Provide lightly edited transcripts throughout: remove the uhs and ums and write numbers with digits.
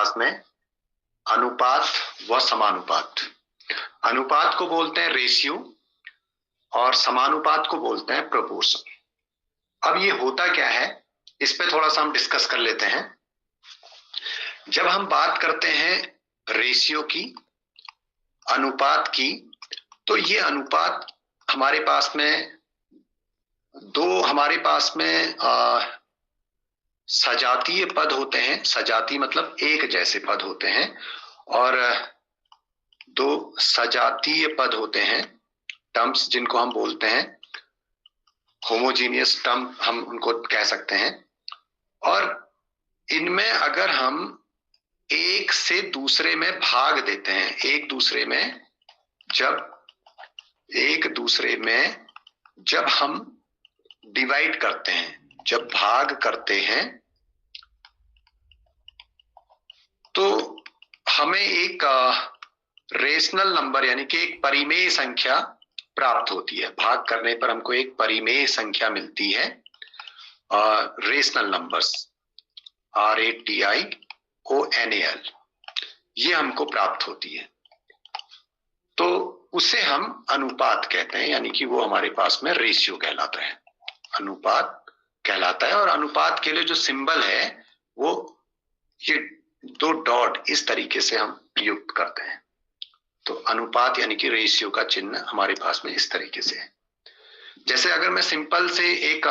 पास में अनुपात व समानुपात। अनुपात को बोलते हैं रेशियो और समानुपात को बोलते हैं प्रोपोर्शन। अब ये होता क्या है, इस पे थोड़ा सा हम डिस्कस कर लेते हैं। जब हम बात करते हैं रेशियो की, अनुपात की, तो ये अनुपात हमारे पास में सजातीय पद होते हैं। सजातीय मतलब एक जैसे पद होते हैं, और दो सजातीय पद होते हैं, टर्म्स जिनको हम बोलते हैं होमोजीनियस टर्म, हम उनको कह सकते हैं। और इनमें अगर हम एक से दूसरे में भाग देते हैं, एक दूसरे में जब हम डिवाइड करते हैं, जब भाग करते हैं, तो हमें एक रेशनल नंबर यानी कि एक परिमेय संख्या प्राप्त होती है। भाग करने पर हमको एक परिमेय संख्या मिलती है, रेशनल नंबर्स RATIONAL, ये हमको प्राप्त होती है। तो उसे हम अनुपात कहते हैं, यानी कि वो हमारे पास में रेशियो कहलाता है, अनुपात कहलाता है। और अनुपात के लिए जो सिंबल है वो ये दो डॉट इस तरीके से हम प्रयुक्त करते हैं। तो अनुपात यानी कि रेशियो का चिन्ह हमारे पास में इस तरीके से है। जैसे अगर मैं सिंपल से एक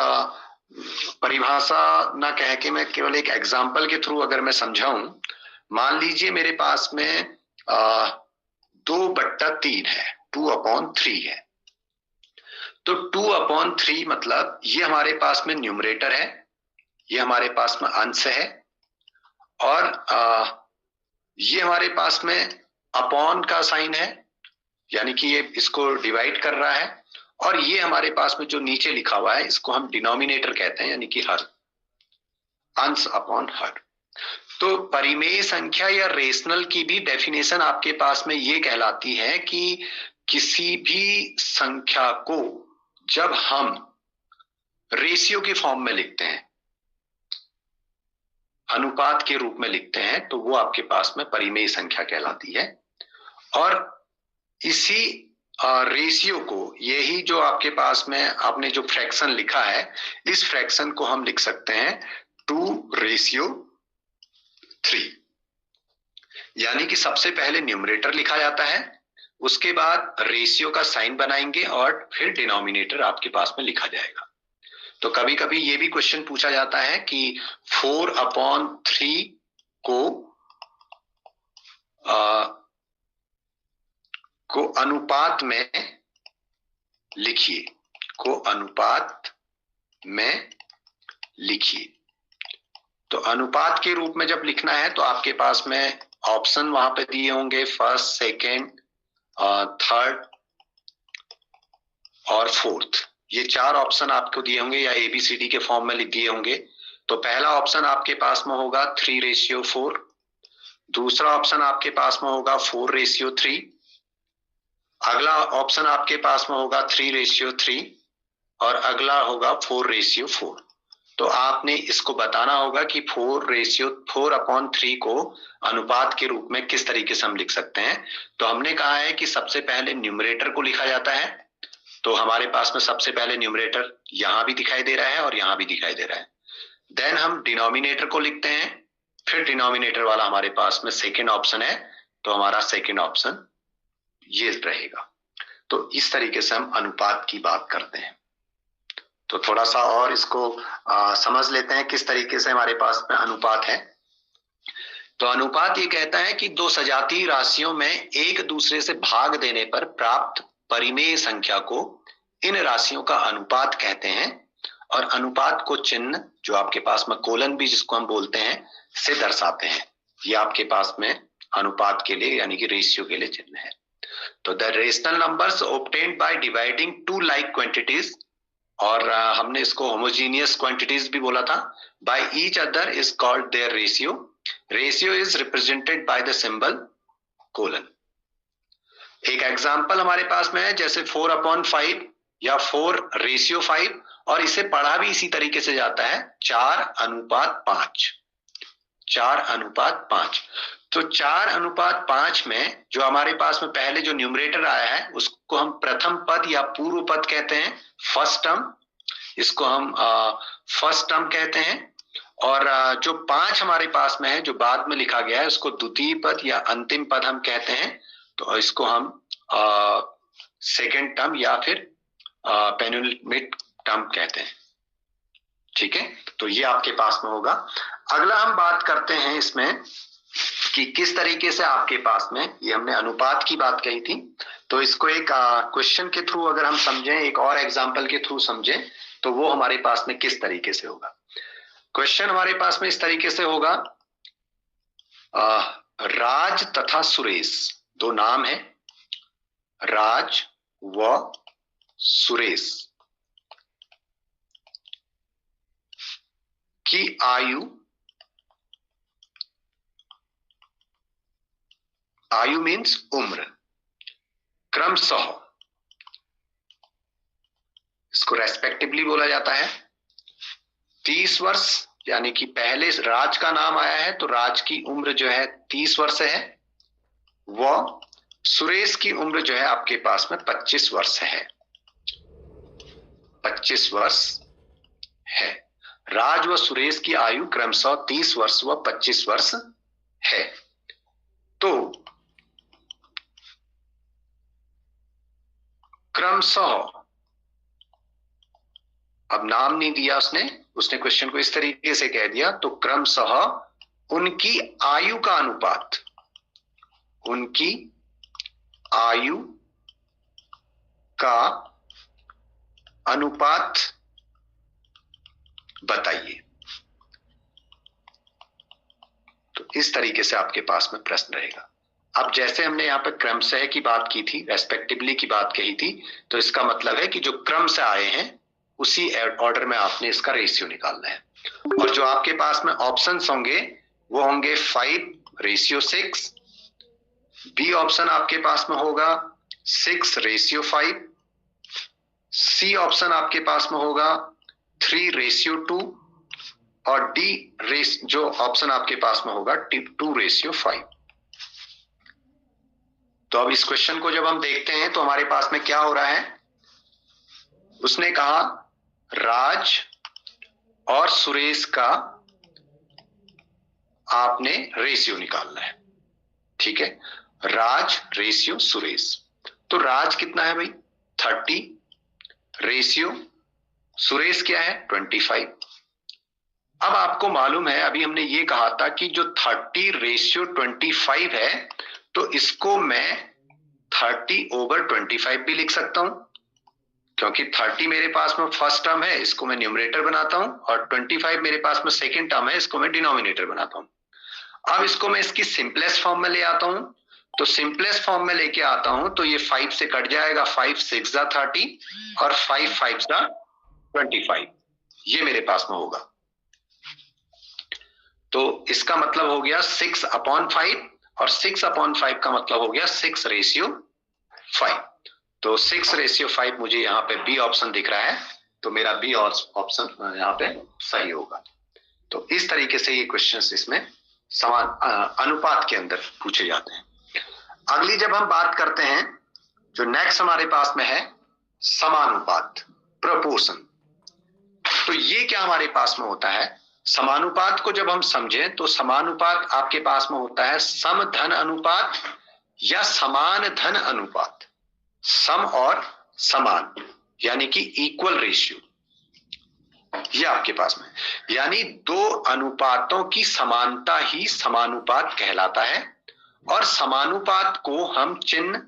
परिभाषा ना कह के मैं केवल एक एग्जाम्पल के थ्रू अगर मैं समझाऊं, मान लीजिए मेरे पास में 2/3 है, 2/3 है। तो 2/3 मतलब ये हमारे पास में न्यूमरेटर है, ये हमारे पास में अंश है, और ये हमारे पास में अपॉन का साइन है, यानी कि ये इसको डिवाइड कर रहा है। और ये हमारे पास में जो नीचे लिखा हुआ है, इसको हम डिनोमिनेटर कहते हैं, यानी कि हर, अंश अपॉन हर। तो परिमेय संख्या या रेशनल की भी डेफिनेशन आपके पास में ये कहलाती है कि किसी भी संख्या को जब हम रेशियो के फॉर्म में लिखते हैं, अनुपात के रूप में लिखते हैं, तो वो आपके पास में परिमेय संख्या कहलाती है। और इसी रेशियो को, यही जो आपके पास में आपने जो फ्रैक्शन लिखा है, इस फ्रैक्शन को हम लिख सकते हैं 2/3, यानी कि सबसे पहले न्यूमरेटर लिखा जाता है, उसके बाद रेशियो का साइन बनाएंगे और फिर डिनोमिनेटर आपके पास में लिखा जाएगा। तो कभी कभी ये भी क्वेश्चन पूछा जाता है कि 4/3 को अनुपात में लिखिए, तो अनुपात के रूप में जब लिखना है तो आपके पास में ऑप्शन वहां पे दिए होंगे, फर्स्ट, सेकेंड, थर्ड और फोर्थ। ये 4 ऑप्शन आपको दिए होंगे या ABCD के फॉर्म में दिए होंगे। तो पहला ऑप्शन आपके पास में होगा 3/4, दूसरा ऑप्शन आपके पास में होगा 4/3, अगला ऑप्शन आपके पास में होगा 3/3, और अगला होगा 4/4। तो आपने इसको बताना होगा कि 4/3 को अनुपात के रूप में किस तरीके से हम लिख सकते हैं। तो हमने कहा है कि सबसे पहले न्यूमरेटर को लिखा जाता है, तो हमारे पास में सबसे पहले न्यूमरेटर यहां भी दिखाई दे रहा है और यहां भी दिखाई दे रहा है। देन हम डिनोमिनेटर को लिखते हैं, फिर डिनोमिनेटर वाला हमारे पास में सेकेंड ऑप्शन है, तो हमारा सेकेंड ऑप्शन ये रहेगा। तो इस तरीके से हम अनुपात की बात करते हैं। तो थोड़ा सा और इसको समझ लेते हैं किस तरीके से हमारे पास में अनुपात है। तो अनुपात ये कहता है कि दो सजातीय राशियों में एक दूसरे से भाग देने पर प्राप्त परिमेय संख्या को इन राशियों का अनुपात कहते हैं, और अनुपात को चिन्ह जो आपके पास में कोलन भी जिसको हम बोलते हैं से दर्शाते हैं। ये आपके पास में अनुपात के लिए यानी कि रेशियो के लिए चिन्ह है। तो the rational numbers obtained by dividing to like quantities, और हमने इसको होमोजीनियस क्वांटिटीज भी बोला था, by each other is called their ratio. Ratio is represented by the symbol colon. एक एग्जांपल हमारे पास में है, जैसे 4/5 या 4/5, और इसे पढ़ा भी इसी तरीके से जाता है 4/5। 4:5। तो 4:5 में जो हमारे पास में पहले जो न्यूमरेटर आया है उसको हम प्रथम पद या पूर्व पद कहते हैं, फर्स्ट टर्म। इसको हम फर्स्ट टर्म कहते हैं। और जो 5 हमारे पास में है जो बाद में लिखा गया है उसको द्वितीय पद या अंतिम पद हम कहते हैं। तो इसको हम सेकेंड टर्म या फिर पेनुल्टिमेट टर्म कहते हैं। ठीक है, तो ये आपके पास में होगा। अगला हम बात करते हैं इसमें कि किस तरीके से आपके पास में, ये हमने अनुपात की बात कही थी, तो इसको एक क्वेश्चन के थ्रू अगर हम समझें, एक और एग्जांपल के थ्रू समझें, तो वो हमारे पास में किस तरीके से होगा। क्वेश्चन हमारे पास में इस तरीके से होगा, राज तथा सुरेश, दो नाम है, राज व सुरेश की आयु, आयु मीन्स उम्र, क्रमशः, इसको रेस्पेक्टिवली बोला जाता है, 30 वर्ष, यानी कि पहले राज का नाम आया है तो राज की उम्र जो है 30 वर्ष है, व सुरेश की उम्र जो है आपके पास में 25 वर्ष है, 25 वर्ष है। राज व सुरेश की आयु क्रमशः 30 वर्ष व 25 वर्ष है। तो क्रमशः, अब नाम नहीं दिया उसने क्वेश्चन को इस तरीके से कह दिया, तो क्रमशः उनकी आयु का अनुपात, उनकी आयु का अनुपात बताइए। तो इस तरीके से आपके पास में प्रश्न रहेगा। अब जैसे हमने यहाँ पे क्रमशः की बात की थी, रेस्पेक्टिवली की बात कही थी, तो इसका मतलब है कि जो क्रम से आए हैं उसी ऑर्डर में आपने इसका रेशियो निकालना है। और जो आपके पास में ऑप्शंस होंगे वो होंगे 5:6, बी ऑप्शन आपके पास में होगा 6:5, सी ऑप्शन आपके पास में होगा 3:2 और डी जो ऑप्शन आपके पास में होगा 2:5। तो अब इस क्वेश्चन को जब हम देखते हैं तो हमारे पास में क्या हो रहा है, उसने कहा राज और सुरेश का आपने रेशियो निकालना है। ठीक है, राज रेशियो सुरेश, तो राज कितना है भाई 30, रेशियो सुरेश क्या है 25। अब आपको मालूम है, अभी हमने ये कहा था कि जो 30:25 है, तो इसको मैं 30/25 भी लिख सकता हूं, क्योंकि 30 मेरे पास में फर्स्ट टर्म है, इसको मैं न्यूमरेटर बनाता हूं, और 25 मेरे पास में सेकेंड टर्म है, इसको मैं डिनोमिनेटर बनाता हूं। अब इसको मैं इसकी सिंपलेस्ट फॉर्म में ले आता हूं, तो सिंपलेस्ट फॉर्म में लेके आता हूं तो ये 5 से कट जाएगा, 5×6 = 30 और 5×5 = 25, ये मेरे पास में होगा। तो इसका मतलब हो गया 6/5, और 6/5 का मतलब हो गया 6:5। तो 6:5 मुझे यहाँ पे बी ऑप्शन दिख रहा है, तो मेरा बी ऑप्शन यहाँ पे सही होगा। तो इस तरीके से ये क्वेश्चंस इसमें समान अनुपात के अंदर पूछे जाते हैं। अगली जब हम बात करते हैं, जो नेक्स्ट हमारे पास में है समानुपात, प्रोपोर्शन। तो ये क्या हमारे पास में होता है, समानुपात को जब हम समझें तो समानुपात आपके पास में होता है सम धन अनुपात या समान धन अनुपात। सम और समान यानी कि इक्वल रेशियो, ये आपके पास में, यानी दो अनुपातों की समानता ही समानुपात कहलाता है। और समानुपात को हम चिन्ह,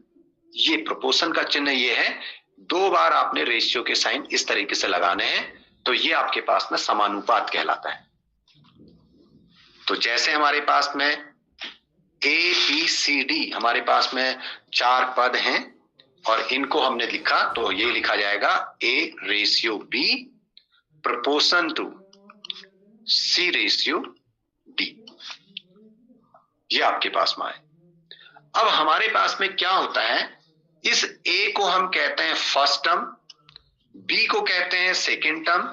ये प्रोपोर्शन का चिन्ह ये है, 2 बार आपने रेशियो के साइन इस तरीके से लगाने हैं, तो ये आपके पास में समानुपात कहलाता है। तो जैसे हमारे पास में ABCD, हमारे पास में 4 पद हैं और इनको हमने लिखा, तो ये लिखा जाएगा A/B proportion to C/D, ये आपके पास में है। अब हमारे पास में क्या होता है, इस A को हम कहते हैं फर्स्ट टर्म, B को कहते हैं सेकेंड टर्म,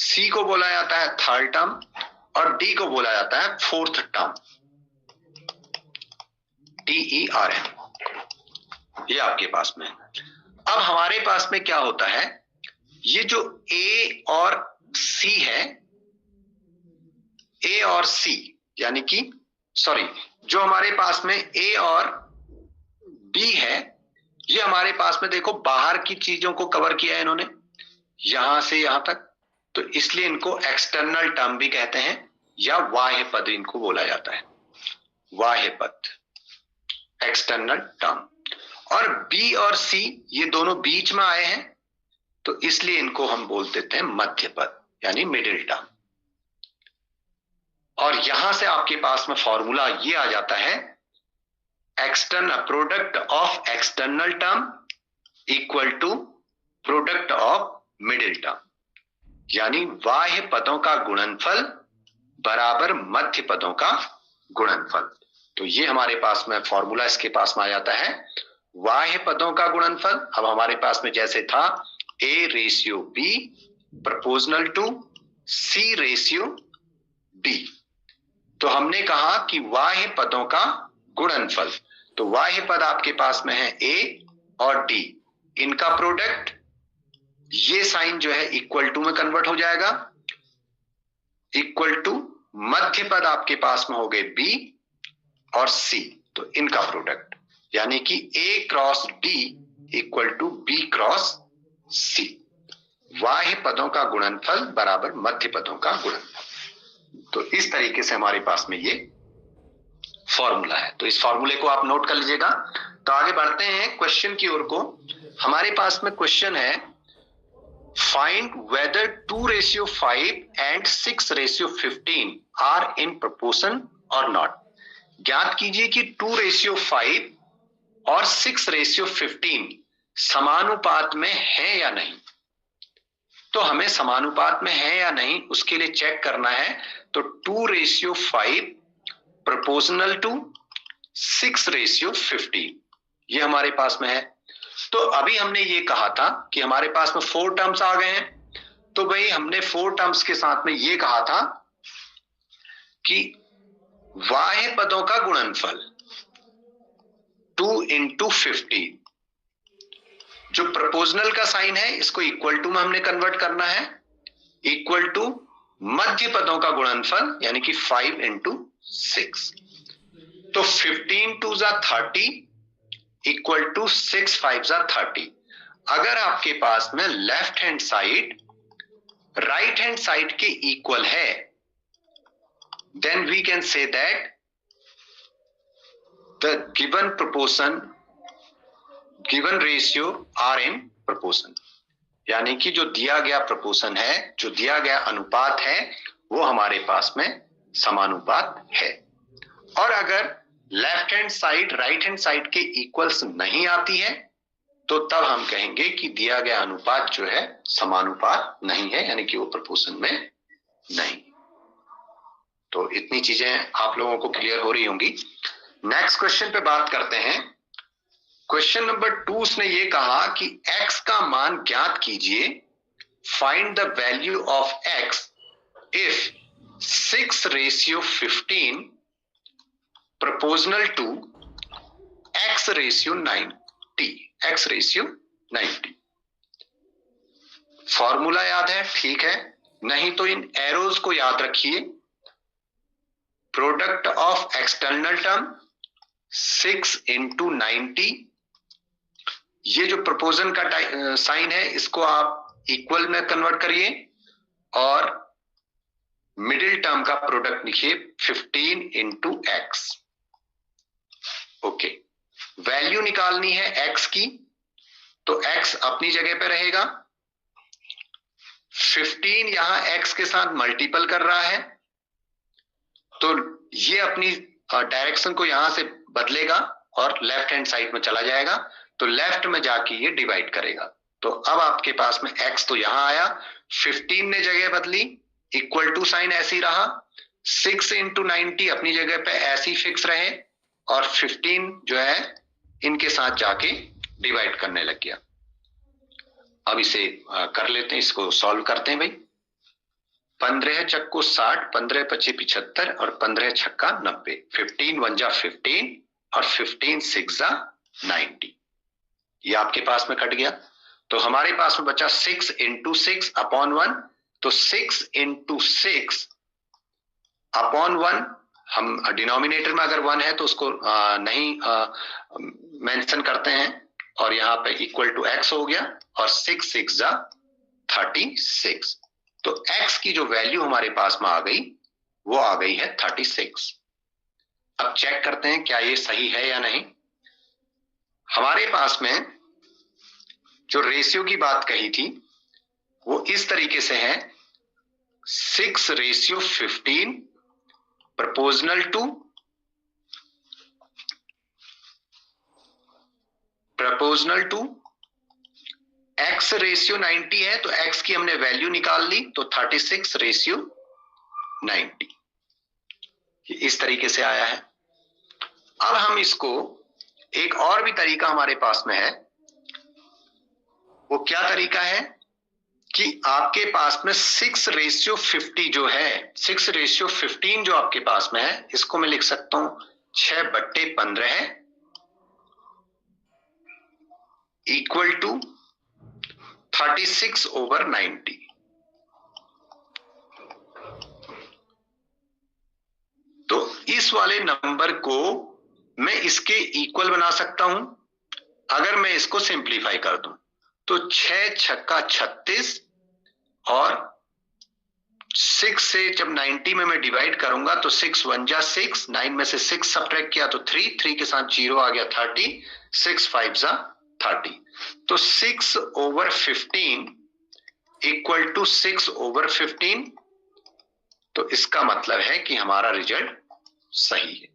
C को बोला जाता है थर्ड टर्म और डी को बोला जाता है फोर्थ टर्म, TERN, ये आपके पास में। अब हमारे पास में क्या होता है, ये जो A और C है, A और C यानी कि सॉरी, जो हमारे पास में A और B है, ये हमारे पास में देखो बाहर की चीजों को कवर किया है इन्होंने, यहां से यहां तक, तो इसलिए इनको एक्सटर्नल टर्म भी कहते हैं या बाह्य पद इनको बोला जाता है, बाह्य पद, एक्सटर्नल टर्म। और B और C ये दोनों बीच में आए हैं, तो इसलिए इनको हम बोल देते हैं मध्य पद यानी मिडिल टर्म। और यहां से आपके पास में फॉर्मूला ये आ जाता है, external product of external term equal to product of middle term, यानी बाह्य पदों का गुणनफल बराबर मध्य पदों का गुणनफल। तो ये हमारे पास में फॉर्मूला इसके पास में आ जाता है, बाह्य पदों का गुणनफल। अब हमारे पास में जैसे था A/B प्रोपोर्शनल टू C/D, तो हमने कहा कि बाह्य पदों का गुणनफल, तो बाह्य पद आपके पास में है A और D, इनका प्रोडक्ट, ये साइन जो है इक्वल टू में कन्वर्ट हो जाएगा, इक्वल टू मध्य पद आपके पास में हो गए B और C, तो इनका प्रोडक्ट, यानी कि A×D इक्वल टू B×C, बाह्य पदों का गुणनफल बराबर मध्य पदों का गुणनफल। तो इस तरीके से हमारे पास में ये फॉर्मूला है, तो इस फॉर्मूले को आप नोट कर लीजिएगा। तो आगे बढ़ते हैं क्वेश्चन की ओर को। हमारे पास में क्वेश्चन है, find whether 2/5 and 6/15 are in proportion और नॉट। ज्ञात कीजिए कि 2/5 और 6/15 समानुपात में है या नहीं। तो हमें समानुपात में है या नहीं उसके लिए चेक करना है, तो 2/5 प्रोपोर्शनल टू 6/15 ये हमारे पास में है। तो अभी हमने ये कहा था कि हमारे पास में 4 टर्म्स आ गए हैं, तो भाई हमने 4 टर्म्स के साथ में ये कहा था कि बाह्य पदों का गुणनफल 2 × 15, जो प्रोपोर्शनल का साइन है इसको इक्वल टू में हमने कन्वर्ट करना है, इक्वल टू मध्य पदों का गुणनफल यानी कि 5 × 6, तो 15 2 = 30 इक्वल टू 6 5 = 30। अगर आपके पास में left hand side right hand side के इक्वल है, then we can say that the given proportion, given ratio are in proportion, यानी कि जो दिया गया प्रोपोर्शन है, जो दिया गया अनुपात है, वो हमारे पास में समानुपात है। और अगर left hand side right hand side के इक्वल्स नहीं आती है, तो तब हम कहेंगे कि दिया गया अनुपात जो है समानुपात नहीं है, यानी कि वो प्रोपोर्शन में नहीं। तो इतनी चीजें आप लोगों को क्लियर हो रही होंगी। नेक्स्ट क्वेश्चन पे बात करते हैं। क्वेश्चन नंबर 2 उसने ये कहा कि x का मान ज्ञात कीजिए, find the value of x if 6/15 proportional to x/90, x/90। Formula याद है? ठीक है, नहीं तो इन एरोज को याद रखिए। प्रोडक्ट ऑफ एक्सटर्नल टर्म 6 × 90, ये जो प्रोपोर्शन का साइन है इसको आप इक्वल में कन्वर्ट करिए और मिडिल टर्म का प्रोडक्ट लिखिए 15 × x। ओके, वैल्यू निकालनी है x की, तो x अपनी जगह पे रहेगा, 15 यहां x के साथ मल्टीपल कर रहा है, तो ये अपनी डायरेक्शन को यहां से बदलेगा और लेफ्ट हैंड साइड में चला जाएगा, तो लेफ्ट में जाके ये डिवाइड करेगा। तो अब आपके पास में x तो यहां आया, 15 ने जगह बदली, इक्वल टू साइन ऐसे ही रहा, 6 × 90 अपनी जगह पे ऐसे ही फिक्स रहे, और 15 जो है इनके साथ जाके डिवाइड करने लग गया। अब इसे कर लेते हैं, इसको सॉल्व करते हैं भाई। 15 चक्को 60, 15 पचे 75 और 15 छक्का 90। 15 1 जा 15 और 15 6 जा 90। ये आपके पास में कट गया, तो हमारे पास में बचा 6 इंटू 6 अपॉन 1। तो 6 इंटू 6 अपॉन 1, हम डिनोमिनेटर में अगर 1 है तो उसको नहीं मेंशन करते हैं, और यहाँ पे इक्वल टू x हो गया, और 6 6 जा 36। तो x की जो वैल्यू हमारे पास में आ गई वो आ गई है 36। अब चेक करते हैं क्या ये सही है या नहीं। हमारे पास में जो रेशियो की बात कही थी वो इस तरीके से है, 6:15 proportional to x रेशियो 90 है, तो x की हमने वैल्यू निकाल ली, तो 36:90। इस तरीके से आया है। अब हम इसको एक और भी तरीका हमारे पास में है, वो क्या तरीका है कि आपके पास में 6:50 जो है, 6:15 जो आपके पास में है, इसको मैं लिख सकता हूं 6/15 इक्वल टू 36/90। तो इस वाले नंबर को मैं इसके इक्वल बना सकता हूं अगर मैं इसको सिंप्लीफाई कर दूं। तो 6 छक्का 36 और 6 से जब 90 में मैं डिवाइड करूंगा तो 6 1 जा 6, 9 में से 6 सब्ट्रैक्ट किया तो 3 के साथ 0 आ गया 30, 6 5 जा 30। तो 6/15 इक्वल टू 6/15। तो इसका मतलब है कि हमारा रिजल्ट सही है।